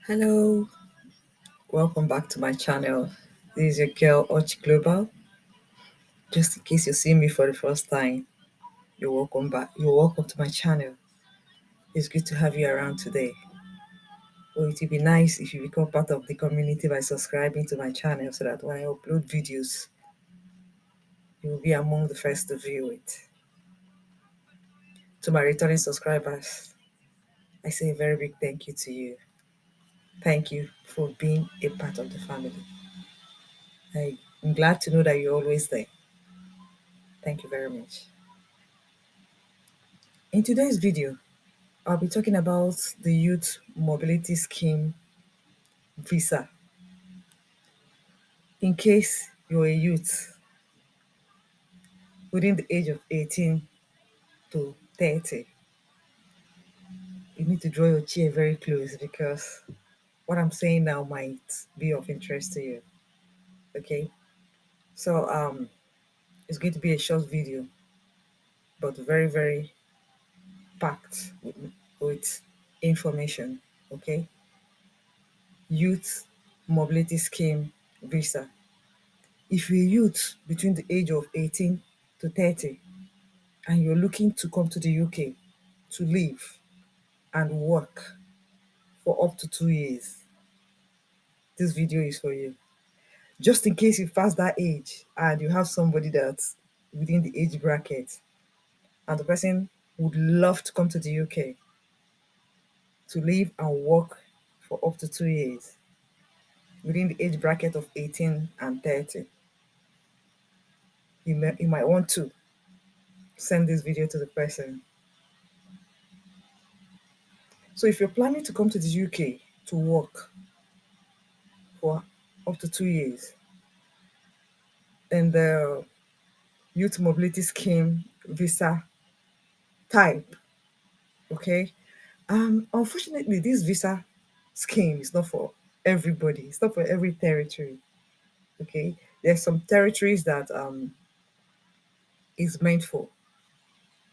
Hello, welcome back to my channel. This is your girl Och Global. Just in case you see me for the first time, you're welcome back. You're welcome to my channel. It's good to have you around today. Well, it would be nice if you become part of the community by subscribing to my channel so that when I upload videos, you will be among the first to view it. To my returning subscribers, I say a very big thank you to you. Thank you for being a part of the family. I'm glad to know that you're always there. Thank you very much. In today's video, I'll be talking about the Youth Mobility Scheme visa. In case you're a youth within the age of 18 to 30, you need to draw your chair very close because what I'm saying now might be of interest to you. Okay, so it's going to be a short video, but very, very packed with information. Okay, Youth Mobility Scheme visa. If you're a youth between the age of 18 to 30 and you're looking to come to the UK to live and work for up to 2 years, this video is for you. Just in case you pass that age and you have somebody that's within the age bracket and the person would love to come to the UK to live and work for up to 2 years within the age bracket of 18 and 30, you might want to send this video to the person. So if you're planning to come to the UK to work for up to 2 years, then the Youth Mobility Scheme visa type, okay? Unfortunately, this visa scheme is not for everybody. It's not for every territory, okay? There's some territories that is meant for.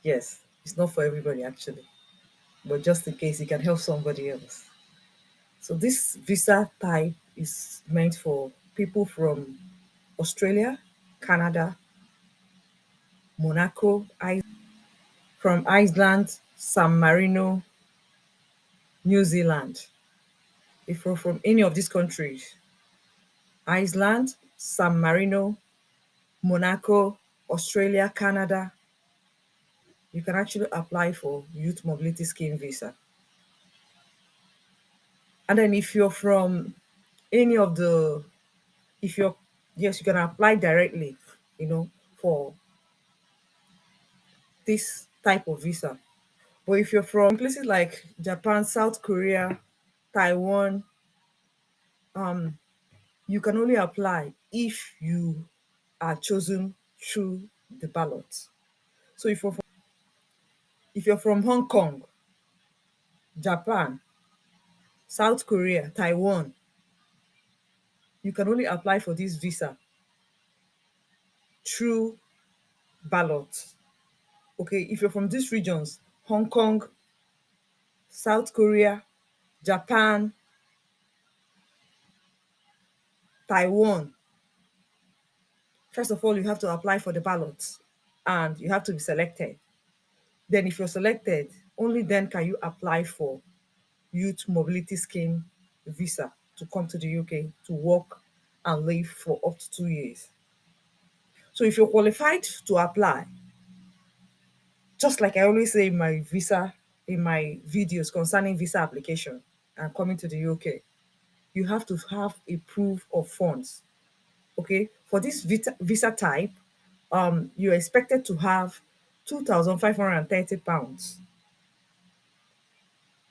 Yes, it's not for everybody actually, but just in case it can help somebody else. So this visa type is meant for people from Australia, Canada, Monaco, from Iceland, San Marino, New Zealand. If you're from any of these countries, Iceland, San Marino, Monaco, Australia, Canada, you can actually apply for Youth Mobility Scheme visa. And then if you're from any of the, if you're, yes, you can apply directly, for this type of visa. But if you're from places like Japan, South Korea, Taiwan, you can only apply if you are chosen through the ballot. So if you're from Hong Kong, Japan, South Korea, Taiwan, you can only apply for this visa through ballot. Okay, if you're from these regions, Hong Kong, South Korea, Japan, Taiwan, first of all, you have to apply for the ballot and you have to be selected. Then, if you're selected, only then can you apply for Youth Mobility Scheme visa to come to the UK to work and live for up to 2 years. So if you're qualified to apply, just like I always say in my videos concerning visa application and coming to the UK, you have to have a proof of funds. Okay, for this visa type, you're expected to have £2,530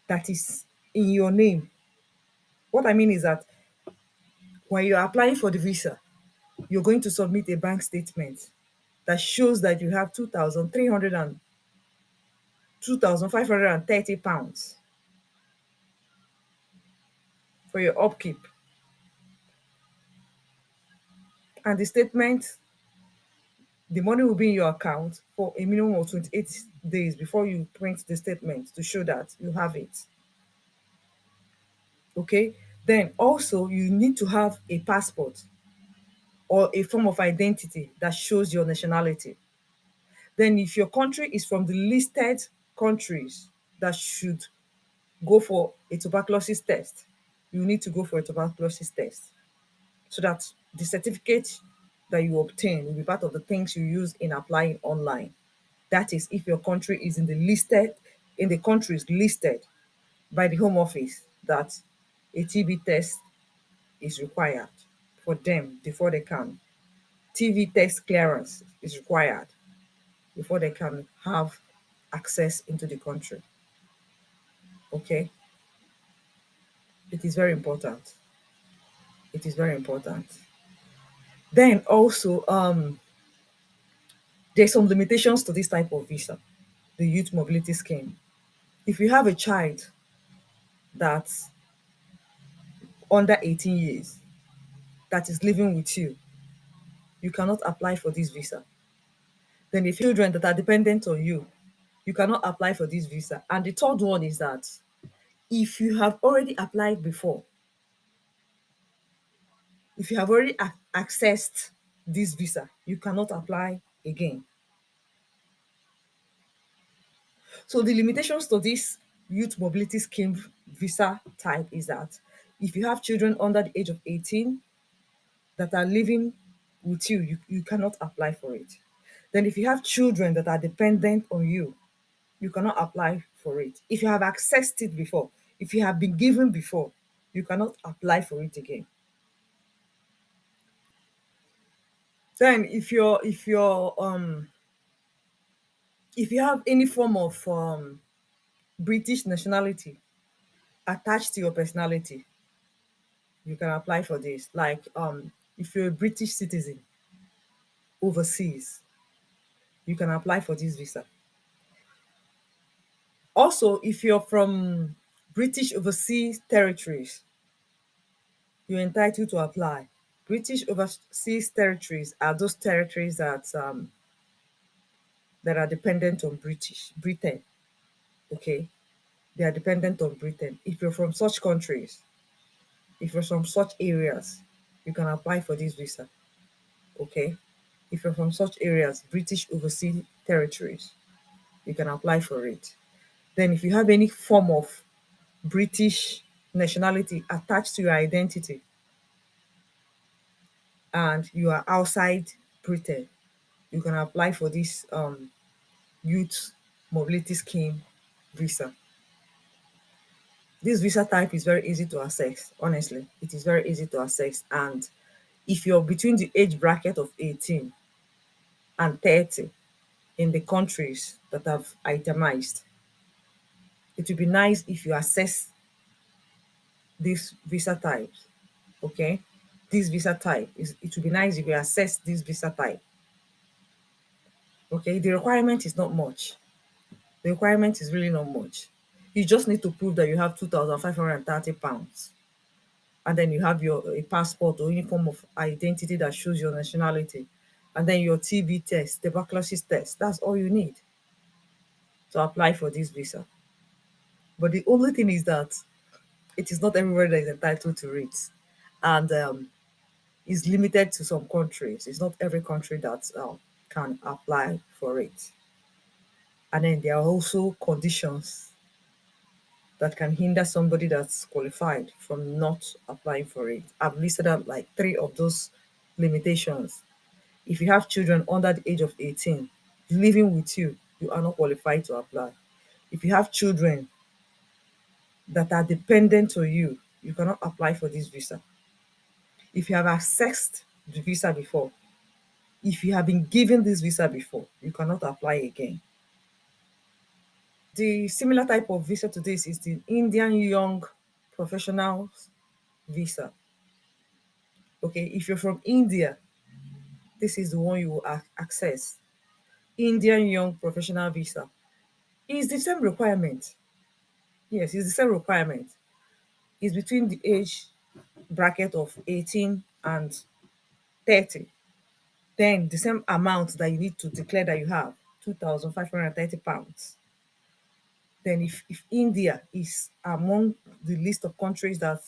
that is in your name. What I mean is that when you're applying for the visa, you're going to submit a bank statement that shows that you have 2,530 pounds for your upkeep. And the statement, the money will be in your account for a minimum of 28 days before you print the statement to show that you have it. Okay. Then also you need to have a passport or a form of identity that shows your nationality. Then if your country is from the listed countries that should go for a tuberculosis test, you need to go for a tuberculosis test so that the certificate that you obtain will be part of the things you use in applying online. That is if your country is in the countries listed by the Home Office that a TB test is required for them before they can. TB test clearance is required before they can have access into the country. Okay, it is very important. It is very important. Then also, there's some limitations to this type of visa, the Youth Mobility Scheme. If you have a child that's under 18 years that is living with you cannot apply for this visa. Then the children that are dependent on you cannot apply for this visa. And the third one is that if you have already applied before, if you have already accessed this visa, you cannot apply again. So the limitations to this Youth Mobility Scheme visa type is that if you have children under the age of 18 that are living with you cannot apply for it. Then if you have children that are dependent on you cannot apply for it. If you have accessed it before, if you have been given before, you cannot apply for it again. Then if you have any form of British nationality attached to your personality, you can apply for this. Like if you're a British citizen overseas, you can apply for this visa. Also, if you're from British overseas territories, you're entitled to apply. British overseas territories are those territories that are dependent on Britain. Okay, they are dependent on Britain. If you're from such countries, if you're from such areas, you can apply for this visa. Okay, if you're from such areas, British overseas territories, you can apply for it. Then, if you have any form of British nationality attached to your identity and you are outside Britain, you can apply for this youth mobility scheme visa. This visa type is very easy to access, honestly. It is very easy to access. And if you're between the age bracket of 18 and 30 in the countries that have itemized, it would be nice if you access this visa type. Okay? This visa type is it would be nice if you access this visa type. Okay, the requirement is not much. The requirement is really not much. You just need to prove that you have £2,530, and then you have your a passport or any form of identity that shows your nationality, and then your TB test, tuberculosis test. That's all you need to apply for this visa. But the only thing is that it is not everybody that is entitled to it, and is limited to some countries. It's not every country that can apply for it. And then there are also conditions that can hinder somebody that's qualified from not applying for it. I've listed out like three of those limitations. If you have children under the age of 18 living with you are not qualified to apply. If you have children that are dependent on you cannot apply for this visa. If you have accessed the visa before, if you have been given this visa before, you cannot apply again. The similar type of visa to this is the Indian Young Professionals visa. Okay, if you're from India, this is the one you will access. Indian Young Professional Visa. It's the same requirement. Yes, it's the same requirement. It's between the age bracket of 18 and 30. Then the same amount that you need to declare that you have, £2,530. Then if India is among the list of countries that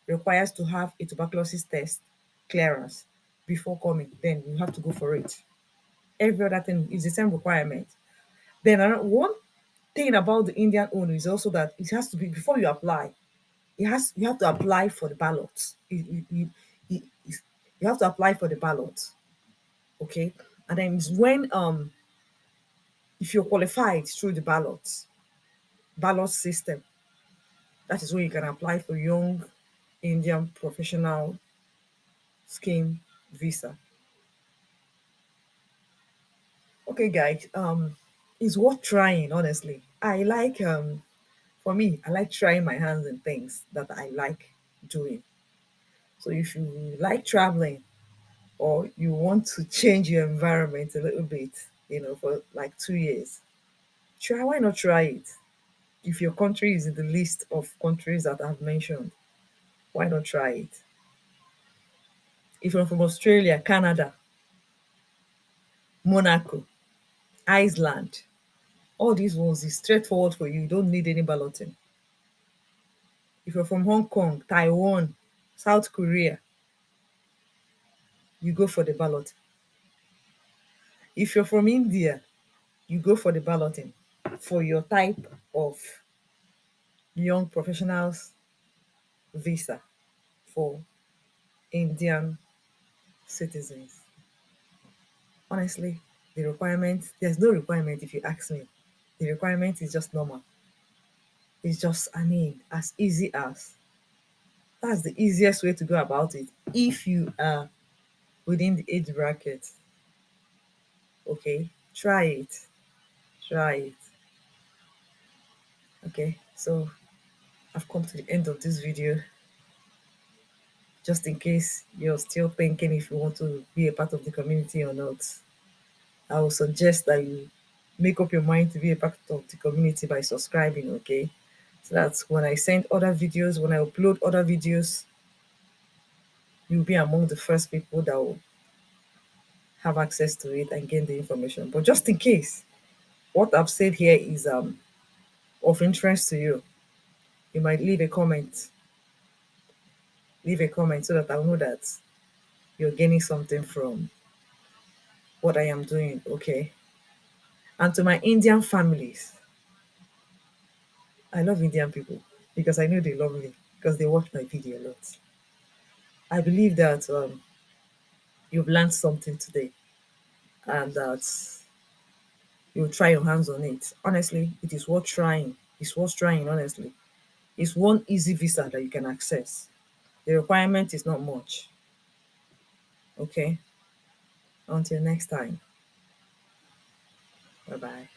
requires to have a tuberculosis test clearance before coming, then you have to go for it. Every other thing is the same requirement. Then one thing about the Indian one is also that it has to be before you apply. You have to apply for the ballot. You have to apply for the ballot, okay? And then it's when if you're qualified through the ballot system, that is when you can apply for young Indian professional scheme visa. Okay, guys, it's worth trying. Honestly, I like for me, I like trying my hands in things that I like doing. So if you like traveling or you want to change your environment a little bit, for like 2 years, try. Why not try it? If your country is in the list of countries that I've mentioned, why not try it? If you're from Australia, Canada, Monaco, Iceland, all these ones is straightforward for you. You don't need any balloting. If you're from Hong Kong, Taiwan, South Korea, you go for the ballot. If you're from India, you go for the balloting for your type of young professionals visa for Indian citizens. Honestly, there's no requirement if you ask me. The requirement is just normal. It's just, as easy as. That's the easiest way to go about it. If you are within the age bracket, okay, try it. Try it. Okay, so I've come to the end of this video. Just in case you're still thinking if you want to be a part of the community or not, I would suggest that you make up your mind to be a part of the community by subscribing, okay? So that's when I send other videos, when I upload other videos, you'll be among the first people that will have access to it and gain the information. But just in case what I've said here is of interest to you, you might leave a comment. Leave a comment so that I'll know that you're gaining something from what I am doing, okay? And to my Indian families, I love Indian people because I know they love me because they watch my video a lot. I believe that you've learned something today and that you'll try your hands on it. Honestly, it is worth trying. It's worth trying, honestly. It's one easy visa that you can access. The requirement is not much. Okay? Until next time. Bye bye.